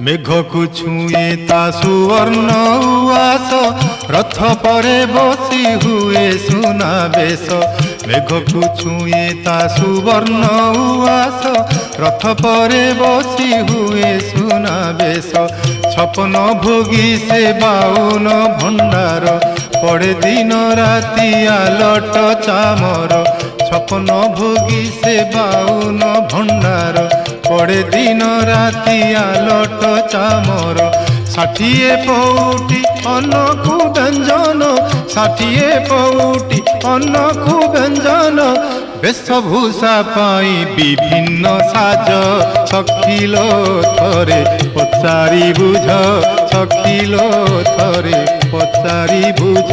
মেঘকু ছুঁয়ে তা সুবর্ণ উয়াস, রথ পরে বসি হুয়ে সুনাবেশ। মেঘকু ছুঁয়ে তা সুবর্ণ উয়াস, রথ পরে বসি হুয়ে সুনাবেশ। ছপন ভোগী সে বাউন ভণ্ডার, পড়ে দিন রাতি আলট চামর। ছপন ভোগী সে বাউন ভণ্ডার, পড়ে দিন রাতি আলট চামর। 60 পৌটি অন্নকু ব্যঞ্জন, 60 পৌটি অন্নকু ব্যঞ্জন। বেশভূষা পাই বিভিন্ন সাজ, সখিল থরে পচারি বুঝ, সখিল থরে পচারি বুঝ।